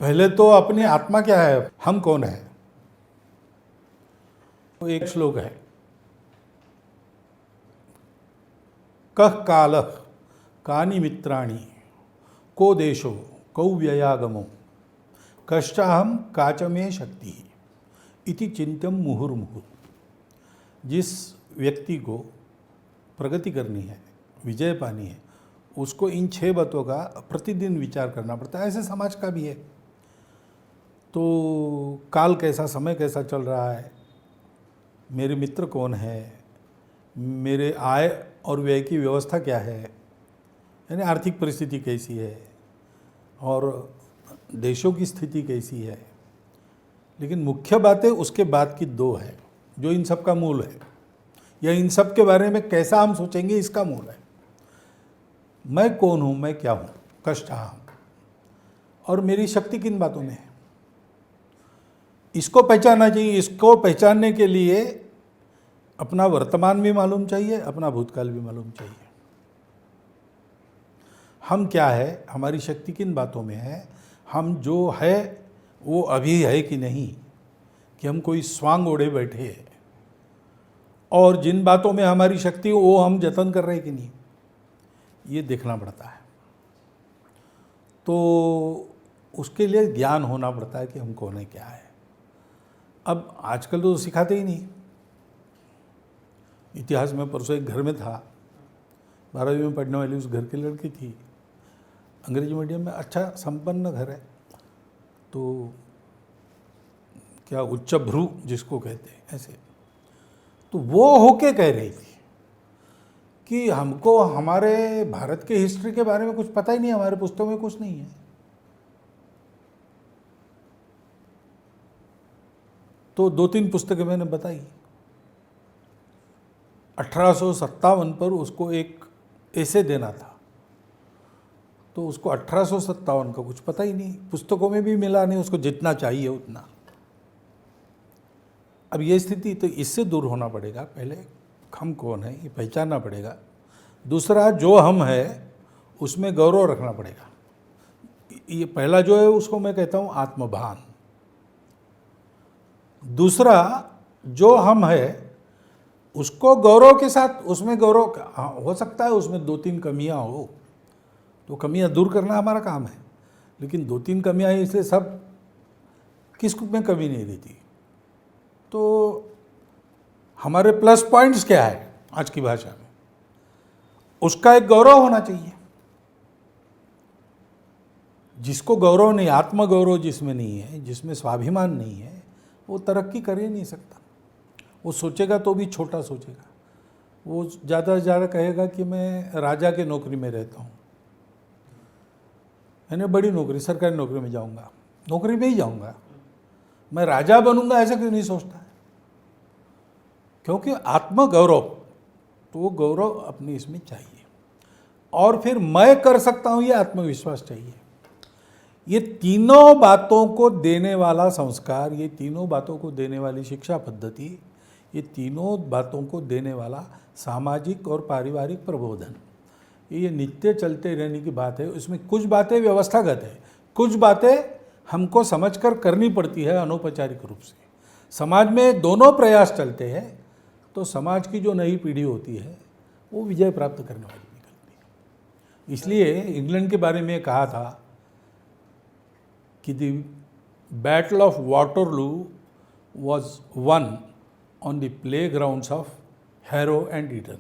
पहले तो अपनी आत्मा क्या है, हम कौन है। तो एक श्लोक है, कह कालः कानि मित्राणि को देशो कौ व्ययागमो कष्टाहम काचमे शक्ति इति चिंतन मुहुर्मुहुः। जिस व्यक्ति को प्रगति करनी है, विजय पानी है, उसको इन 6 बातों का प्रतिदिन विचार करना पड़ता है। ऐसे समाज का भी है। तो काल कैसा, समय कैसा चल रहा है, मेरे मित्र कौन है, मेरे आय और व्यय की व्यवस्था क्या है, यानी आर्थिक परिस्थिति कैसी है और देशों की स्थिति कैसी है। लेकिन मुख्य बातें उसके बाद की 2 है जो इन सब का मूल है, या इन सब के बारे में कैसा हम सोचेंगे इसका मूल है। मैं कौन हूँ, मैं क्या हूँ, कष्टाहम, और मेरी शक्ति किन बातों में है, इसको पहचानना चाहिए। इसको पहचानने के लिए अपना वर्तमान भी मालूम चाहिए, अपना भूतकाल भी मालूम चाहिए। हम क्या है, हमारी शक्ति किन बातों में है, हम जो है वो अभी है कि नहीं, कि हम कोई स्वांग ओढ़े बैठे हैं, और जिन बातों में हमारी शक्ति वो हम जतन कर रहे हैं कि नहीं, ये देखना पड़ता है। तो उसके लिए ज्ञान होना पड़ता है कि हम कौन है, क्या है। अब आजकल तो सिखाते ही नहीं। इतिहास में परसों एक घर में था, 12वीं में पढ़ने वाली उस घर की लड़की थी, अंग्रेजी मीडियम में, अच्छा संपन्न घर है, तो क्या उच्च भ्रू जिसको कहते हैं ऐसे। तो वो होके कह रही थी कि हमको हमारे भारत के हिस्ट्री के बारे में कुछ पता ही नहीं, हमारे पुस्तकों में कुछ नहीं है। तो 2-3 पुस्तकें मैंने बताई। 1857 पर उसको एक ऐसे देना था, तो उसको 1857 का कुछ पता ही नहीं, पुस्तकों में भी मिला नहीं उसको जितना चाहिए उतना। अब ये स्थिति, तो इससे दूर होना पड़ेगा। पहले हम कौन है ये पहचानना पड़ेगा। दूसरा, जो हम है उसमें गौरव रखना पड़ेगा। ये पहला जो है उसको मैं कहता हूँ आत्मभान। दूसरा, जो हम है उसको गौरव के साथ, उसमें गौरव हो सकता है उसमें 2-3 कमियां हो, तो कमियां दूर करना हमारा काम है। लेकिन 2-3 कमियां हैं, इसलिए सब किस में कमी नहीं रहती। तो हमारे प्लस पॉइंट्स क्या है आज की भाषा में, उसका एक गौरव होना चाहिए। जिसको गौरव नहीं, आत्मगौरव जिसमें नहीं है, जिसमें स्वाभिमान नहीं है, वो तरक्की कर ही नहीं सकता। वो सोचेगा तो भी छोटा सोचेगा। वो ज़्यादा से ज़्यादा कहेगा कि मैं राजा के नौकरी में रहता हूँ, मैंने बड़ी नौकरी, सरकारी नौकरी में जाऊँगा, नौकरी में ही जाऊँगा, मैं राजा बनूंगा, ऐसा क्यों नहीं सोचता है। क्योंकि आत्मगौरव, तो वो गौरव अपनी इसमें चाहिए। और फिर मैं कर सकता हूँ, ये आत्मविश्वास चाहिए। ये तीनों बातों को देने वाला संस्कार, ये तीनों बातों को देने वाली शिक्षा पद्धति, ये तीनों बातों को देने वाला सामाजिक और पारिवारिक प्रबोधन, ये नित्य चलते रहने की बात है। उसमें कुछ बातें व्यवस्थागत है, कुछ बातें हमको समझकर करनी पड़ती है अनौपचारिक रूप से। समाज में दोनों प्रयास चलते हैं तो समाज की जो नई पीढ़ी होती है वो विजय प्राप्त करने वाली निकलती है। इसलिए इंग्लैंड के बारे में कहा था कि the battle of Waterloo was won on the playgrounds of Harrow and Eton.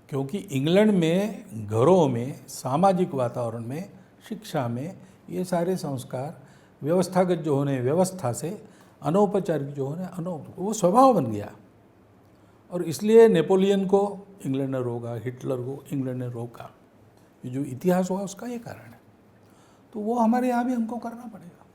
क्योंकि इंग्लैंड में घरों में, सामाजिक वातावरण में, शिक्षा में ये सारे संस्कार व्यवस्थागत जो होने व्यवस्था से, अनौपचारिक जो होने वो स्वभाव बन गया। और इसलिए नेपोलियन को इंग्लैंड ने रोका, हिटलर को इंग्लैंड ने रोका। ये जो इतिहास हुआ उसका ये कारण है। तो वो हमारे यहाँ भी हमको करना पड़ेगा।